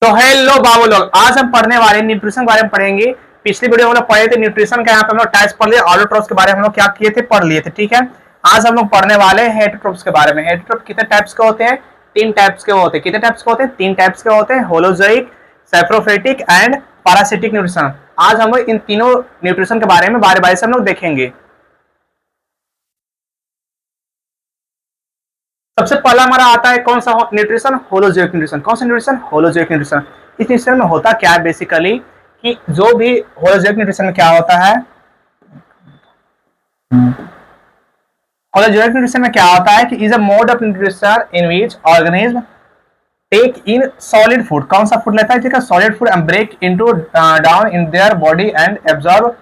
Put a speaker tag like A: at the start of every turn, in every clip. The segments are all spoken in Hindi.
A: तो हेलो बाबू लोग, आज हम पढ़ने वाले न्यूट्रिशन के बारे में पढ़ेंगे। पिछली वीडियो में हम लोग पढ़े थे न्यूट्रिशन का, यहाँ पे हम लोग टाइप्स पढ़ लिए, ऑटोट्रोफ्स के बारे में हम लोग क्या किए थे, पढ़ लिए थे। ठीक है, आज हम लोग पढ़ने वाले हैं हेटरोट्रोफ्स के बारे में। हेटरोट्रोफ कितने टाइप्स के होते हैं? तीन टाइप्स के होते हैं। कितने टाइप्स के होते हैं? तीन टाइप्स के होते हैं, holozoic, saprophytic and parasitic nutrition. आज हम लोग इन तीनों न्यूट्रिशन के बारे में बारी बारी से हम लोग देखेंगे। सबसे पहला हमारा आता है कौन सा न्यूट्रिशन? Holozoic nutrition. कौन सा न्यूट्रिशन? Holozoic nutrition. इस न्यूट्रिशन में होता क्या है बेसिकली कि जो भी होलोजोइक न्यूट्रिशन में क्या होता है, होलोजोइक न्यूट्रिशन में क्या होता है कि is a mode of nutrition in which organism take in solid food. कौन सा फूड लेता है? ठीक है, solid food and break into down in their body and absorb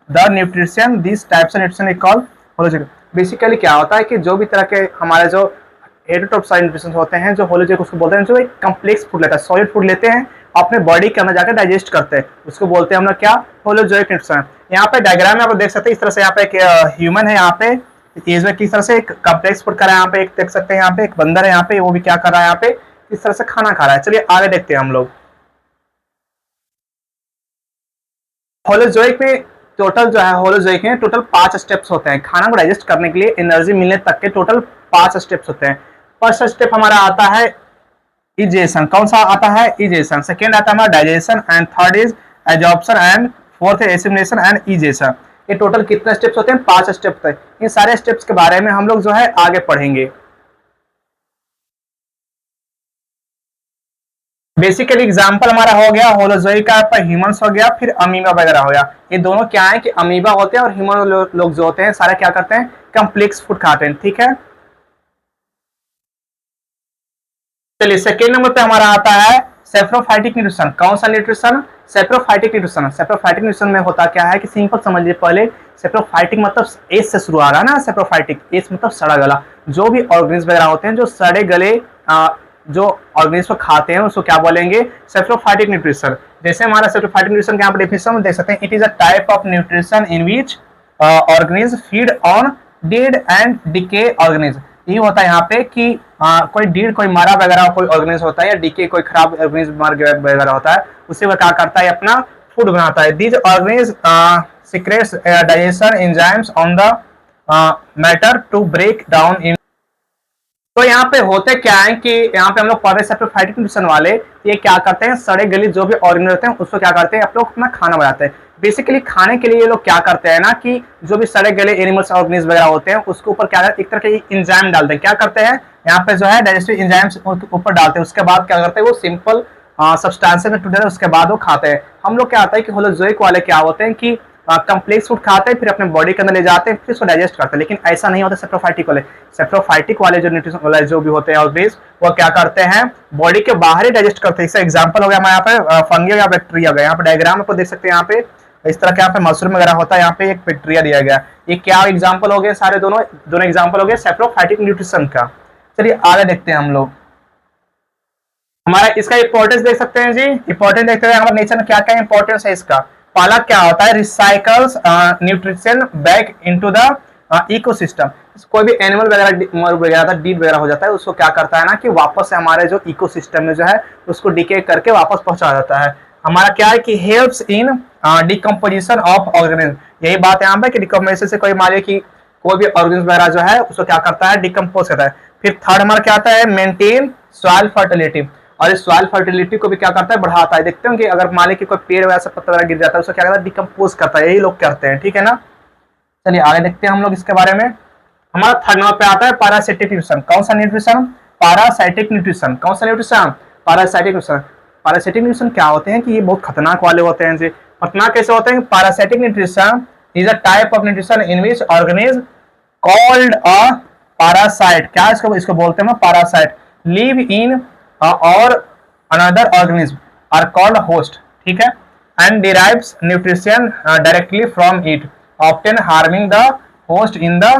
A: the nutrition. This types of nutrition is called holozoic. Basically क्या होता है कि जो भी तरह के हमारे जो हेटेरोट्रोफ सारे न्यूट्रिशन होते हैं, जो होलोजोइक उसको बोलते हैं, जो एक कम्प्लेक्स फूड लेता है, सॉलिड फूड लेते हैं, अपने बॉडी के अंदर जाकर डाइजेस्ट करते हैं, उसको बोलते हैं हम लोग क्या? Holozoic nutrition. यहाँ पे डायग्राम में आप देख सकते हैं, इस तरह से यहाँ पे एक ह्यूमन है, यहाँ पे इस किस तरह से एक कम्प्लेक्स फूड कर रहा है। यहाँ पे एक देख सकते हैं, यहाँ पे एक बंदर है, यहाँ पे वो भी क्या कर रहा है, यहाँ पे इस तरह से खाना खा रहा है। चलिए आगे देखते हैं हम लोग। होलोजोइक में टोटल जो है, होलोजोइक में टोटल 5 स्टेप्स होते हैं खाना को डाइजेस्ट करने के लिए, एनर्जी मिलने तक के टोटल 5 स्टेप्स होते हैं। फर्स्ट स्टेप हमारा आता है इजेशन। कौन सा आता है? इजेशन। सेकेंड आता है हमारा digestion and third is absorption and fourth है एसिमिलेशन एंड इजेशन। ये टोटल कितने स्टेप्स होते हैं? 5 स्टेप्स होते हैं। इन सारे स्टेप्स के बारे में हम लोग जो है आगे पढ़ेंगे। बेसिकली एग्जांपल हमारा हो गया होलोजोइक का, पर ह्यूमंस हो गया, फिर अमीबा वगैरह हो गया। ये दोनों क्या है कि अमीबा होते हैं और ह्यूमन लोग जो होते हैं सारे क्या करते हैं? कम्प्लेक्स फूड खाते हैं। ठीक है, चलिए सेकेंड नंबर पे हमारा आता है सैप्रोफाइटिक न्यूट्रिशन। कौन सा nutrition? Saprophytic nutrition. Saprophytic nutrition में होता क्या है कि सिंपल समझिए पहले, सैप्रोफाइटिक मतलब एस से शुरू आ रहा है ना, सैप्रोफाइटिक एस मतलब सड़ा गला। जो भी ऑर्गेनिज्म वगैरह होते हैं जो सड़े गले जो ऑर्गेनिज्म खाते हैं उसको क्या बोलेंगे? Saprophytic nutrition. जैसे हमारा सैप्रोफाइटिक न्यूट्रिशन के यहाँ पर डेफिनेशन देख सकते हैं, it is a type of nutrition in which organism feed on dead and decay organism. ये होता है यहाँ पे कि कोई डीड, कोई मरा वगैरह कोई ऑर्गेनिज्म होता है, या डीके कोई खराब ऑर्गेनिज्म मर गया वगैरह होता है, उसी वो क्या करता है? अपना फूड बनाता है। These organism secretes digestion enzymes on the matter to break down in. तो यहाँ पे होते क्या है कि यहाँ पे हम लोग पढ़ रहे सैप्रोफाइटिक न्यूट्रिशन वाले, ये क्या करते हैं? सड़े गली जो भी ऑर्गेनिज्म होते हैं उसको क्या करते हैं? आप लोग अपना खाना बनाते हैं। बेसिकली खाने के लिए ये लोग क्या करते हैं ना कि जो भी सड़े गले एनिमल्स ऑर्गेनिज्म वगैरह होते हैं उसके ऊपर क्या एक तरह के इंजाइम डालते हैं। क्या करते हैं? यहाँ पे जो है डाइजेस्टिव इंजाइम्स ऊपर डालते हैं, उसके बाद क्या करते हैं? वो सिंपल सब्सटेंसेस में टूटे, उसके बाद वो खाते हैं। हम लोग क्या आता है कि होलोजोइक वाले क्या होते हैं कि कम्प्लेक्स फूड खाते हैं, फिर अपने बॉडी के अंदर ले जाते हैं, फिर उसको डाइजेस्ट करते हैं। लेकिन ऐसा नहीं होता सैप्रोफाइटिक वाले। सैप्रोफाइटिक वाले जो न्यूट्रिशन वाले जो भी होते हैं ऑर्गेनिज्म, वो क्या करते हैं? बॉडी के बाहर ही डाइजेस्ट करते हैं। इसका एग्जांपल हो गया हमारे यहाँ पे फंगी या बैक्टीरिया हो गया। यहाँ पे डायग्राम आपको देख सकते हैं, यहाँ पे इस तरह के यहाँ पे मशरूम वगैरह होता है, यहाँ पे एक बैक्टीरिया दिया गया। ये क्या एग्जाम्पल हो गए? सारे दोनों दोनों एग्जाम्पल हो गए सैप्रोफाइटिक न्यूट्रिशन का। चलिए आगे देखते हैं हम लोग। हमारा इसका इंपॉर्टेंस देख सकते हैं जी। इंपॉर्टेंस देखते हैं हमारे नेचर में क्या क्या इंपॉर्टेंस है इसका। पहला क्या होता है? Recycles nutrition back into the ecosystem. कोई भी एनिमल वगैरह डीड वगैरह हो जाता है, उसको क्या करता है ना कि वापस से हमारे जो इकोसिस्टम में जो है उसको डिके करके वापस पहुंचा जाता है। हमारा क्या है कि helps in decomposition of organism. यही बात यहाँ पे कि डिकम्पोजिशन से कोई मान कि कोई भी ऑर्गेनिज्म वगैरह जो है उसको क्या करता है? डिकम्पोज करता है। फिर थर्ड हमारा क्या आता है? Maintain soil fertility. और इस सॉइल फर्टिलिटी को भी क्या करता है? बढ़ाता है। देखते हो कि अगर मान ली कि कोई पेड़ वगैरह से पत्ता वगैरह गिर जाता है, उसको क्या करता है? डिकम्पोज करता है। यही लोग करते हैं। ठीक है ना, चलिए आगे देखते हैं हम लोग इसके बारे में। हमारा थर्ड नंबर पे आता है पैरासिटिक न्यूट्रिशन। कौन सा न्यूट्रिशन? Parasitic nutrition. कौन सा nutrition? Parasitic nutrition. Parasitic nutrition क्या होते हैं कि ये बहुत खतरनाक वाले होते हैं जी। खतरनाक कैसे होते हैं? Parasitic nutrition is a type of nutrition in which organism called a parasite. क्या इसको बोलते हैं? Parasite live in or another organism are called host. ठीक है, and derives nutrition directly from it, often harming the host in the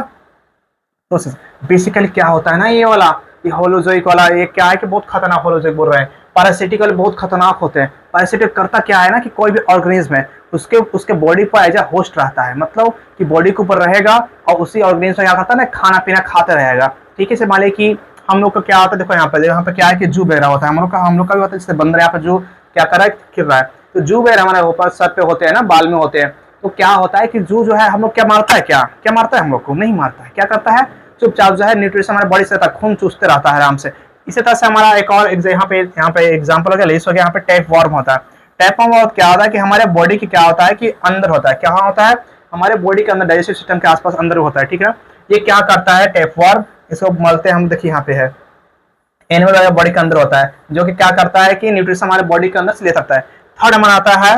A: process. Basically क्या होता है ना, ये वाला ये होलोजोइक वाला, ये क्या है कि बहुत खतरनाक होलोजोइक बोल रहे हैं। पैरासिटिक वाले बहुत खतरनाक होते हैं। पैरासिटिक करता क्या है ना कि कोई भी ऑर्गेनिज्म है उसके बॉडी पर एज ए होस्ट रहता है, मतलब कि बॉडी के ऊपर रहेगा और उसी ऑर्गेनिज्म में क्या करता है ना, खाना पीना खाते रहेगा। ठीक है, से मान लीजिए कि हम लोग का क्या होता है, देखो यहाँ पे क्या है कि जू वगैरह होता है, हम लोग का भी होता है, जैसे बंदर यहाँ पे जू क्या कर रहा है, खिल रहा है। तो जू वगैरह हमारे ऊपर सर पे होते हैं ना, बाल में होते हैं। तो क्या होता है कि जू जो है हम लोग क्या मारता है, क्या क्या मारता है, हम लोग को नहीं मारता है। क्या करता है, चुपचाप जो है न्यूट्रिशन हमारे बॉडी से खून चूसते रहता है आराम से। इसी तरह से हमारा एक और यहाँ पे एग्जाम्पल हो गया, लिस्ट हो गया। यहाँ पे टैप वॉर्म होता है। टैप वॉर्म क्या होता है कि हमारे बॉडी की क्या होता है कि अंदर होता है, क्या होता है हमारे बॉडी के अंदर, डाइजेस्टिव सिस्टम के आसपास अंदर होता है, ठीक है। ये क्या करता है टैप वॉर्म, इसको मलते हैं हम, देखिए यहाँ पे है, एनिमल बॉडी के अंदर होता है, जो कि क्या करता है कि न्यूट्रिशन हमारे बॉडी के अंदर से ले सकता है। थर्ड हमारा आता है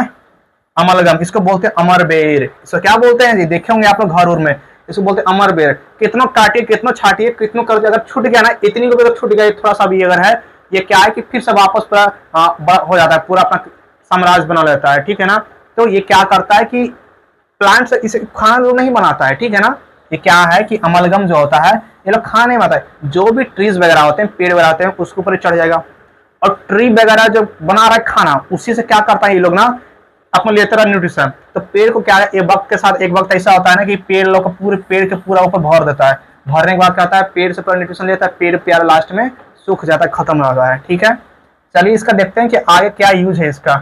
A: अमलगम, इसको बोलते हैं अमरबेर। इसको क्या बोलते हैं जी, देखे होंगे आप लोग घर उर में, इसको बोलते हैं अमरबेर। कितना काटिए, कितना छाटिए, कितना कर, अगर छूट गया ना, इतनी को भी अगर छूट गया थोड़ा सा भी अगर है, ये क्या है कि फिर से वापस पूरा बड़ा हो जाता है, पूरा अपना साम्राज्य बना लेता है, ठीक है ना। तो ये क्या करता है कि प्लांट से इसे खाना लोग नहीं बनाता है, ठीक है ना। ये क्या है कि अमलगम जो होता है ये लोग खाना नहीं बनाता है, जो भी ट्रीज वगैरह होते हैं, पेड़ वगैरह होते हैं, उसके ऊपर चढ़ जाएगा। और ट्री वगैरह जो बना रहा है खाना, उसी से क्या करता है ये लोग ना अपना लेते रहा न्यूट्रिशन। तो पेड़ को क्या है, एक वक्त के साथ एक वक्त ऐसा होता है ना कि पेड़ लोग पूरे पेड़ के पूरा ऊपर भर देता है। भरने के बाद क्या होता है, पेड़ से पूरा न्यूट्रिशन लेता है, पेड़ प्यारा लास्ट में सूख जाता है, खत्म हो जाता है, ठीक है। चलिए इसका देखते हैं कि आगे क्या यूज है इसका।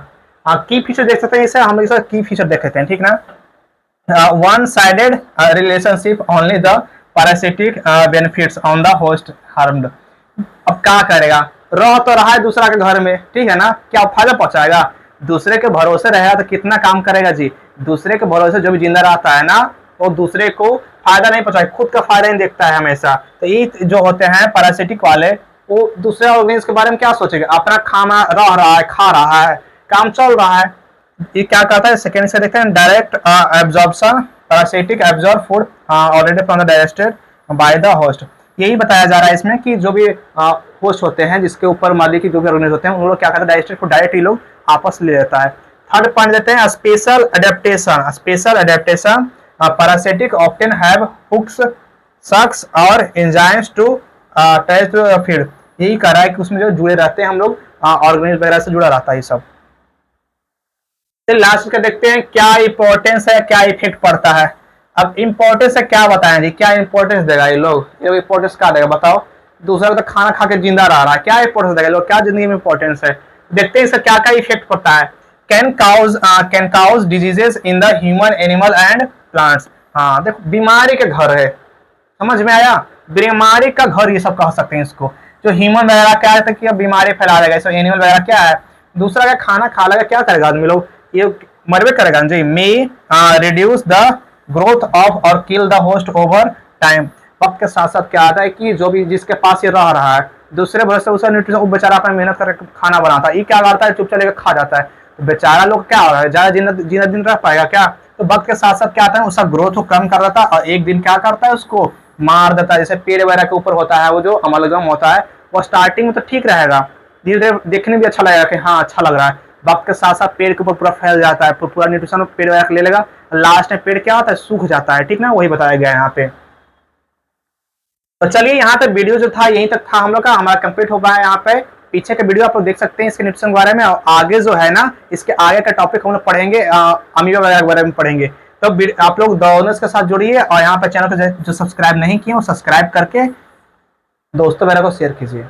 A: की फीचर देख सकते हैं, इसे हम इसका की फीचर देख लेते हैं, ठीक ना। One sided relationship, only the parasitic benefits on the host harmed. अब क्या करेगा, रह तो रहा है दूसरा के घर में, ठीक है ना, क्या फायदा पहुंचाएगा, दूसरे के भरोसे रहेगा तो कितना काम करेगा जी। दूसरे के भरोसे जो भी जिंदा रहता है ना, वो दूसरे को फायदा नहीं पहुंचाएगा, खुद का फायदा नहीं देखता है हमेशा। तो ये जो होते हैं पैरासिटिक वाले, वो दूसरे ऑर्गेनिज्म के बारे में क्या सोचेगा, अपना खाना रह रहा है, खा रहा है, काम चल रहा है। ये क्या करता है, सेकेंड से देखते हैं, direct absorption, parasitic absorb food already from the digested by the host. यही बताया जा रहा है इसमें कि जो भी होस्ट होते हैं, जिसके ऊपर मालिक की जो भी ऑर्गेनिज्म होते हैं, उन लोग क्या करते हैं, डाइजेस्टेड को डायरेक्ट ही लोग आपस ले लेता है। थर्ड पॉइंट देते हैं, special adaptation. Special adaptation, parasitic often have hooks, sucks और enzymes to attach to the feed. यही कह रहा है कि उसमें जो जुड़े रहते हैं हम लोग, ऑर्गेनिज्म वगैरह से जुड़ा रहता है ये सब। लास्ट का देखते हैं क्या इंपॉर्टेंस है, क्या इफेक्ट पड़ता है। अब इंपॉर्टेंस है क्या बताएं जी, क्या इंपॉर्टेंस देगा ये लोग, ये इंपॉर्टेंस क्या देगा बताओ। दूसरा तो खाना खा के जिंदा रह रहा है, क्या इंपॉर्टेंस देगा लोग, क्या जिंदगी में इंपॉर्टेंस है। देखते हैं इसका क्या क्या इफेक्ट पड़ता है। Can cause diseases in the human, animal and plants. हाँ देखो, बीमारी के घर है, समझ में आया, बीमारी का घर ये सब कह सकते हैं इसको। जो ह्यूमन वगैरह क्या है कि बीमारी फैला देगा, इसमें एनिमल वगैरह क्या है, दूसरा का खाना खा लेगा, क्या करेगा आदमी लोग, ये मरबे करेगा जी। May reduce the growth of or kill the host over time. वक्त के साथ साथ क्या आता है कि जो भी जिसके पास ये रह रहा है, दूसरे भरोसे उसका न्यूट्रिशन, वो बेचारा अपना मेहनत करके खाना बनाता है, ये क्या करता है, चुपचाप लेकर खा जाता है। तो बेचारा लोग क्या हो रहा है, ज्यादा जीना दिन रह पाएगा क्या। तो वक्त के साथ साथ क्या आता है, उसका ग्रोथ को कम कर देता है, और एक दिन क्या करता है, उसको मार देता है। जैसे पेड़ वगैरह के ऊपर होता है वो जो अमलगम होता है, वो स्टार्टिंग में तो ठीक रहेगा, धीरे धीरे देखने भी अच्छा लगेगा कि हाँ अच्छा लग रहा है। वक्त के साथ साथ पेड़ के ऊपर पूरा फैल जाता है, पूरा न्यूट्रिशन पेड़ वगैरह ले लेगा, लास्ट में पेड़ क्या होता है, सूख जाता है, ठीक ना, वही बताया गया है यहाँ पे। तो चलिए यहाँ तक वीडियो जो था यहीं तक था हम लोग का, हमारा कंप्लीट हो पाया। यहाँ पे पीछे का वीडियो आप लोग देख सकते हैं इसके न्यूट्रिशन के बारे में, और आगे जो है ना इसके आगे का टॉपिक हम लोग पढ़ेंगे, अमीबा वगैरह के बारे में पढ़ेंगे। तो आप लोग दोनों के साथ जुड़िए, और यहाँ पे चैनल को जो सब्सक्राइब नहीं किए वो सब्सक्राइब करके दोस्तों वगैरह को शेयर कीजिए।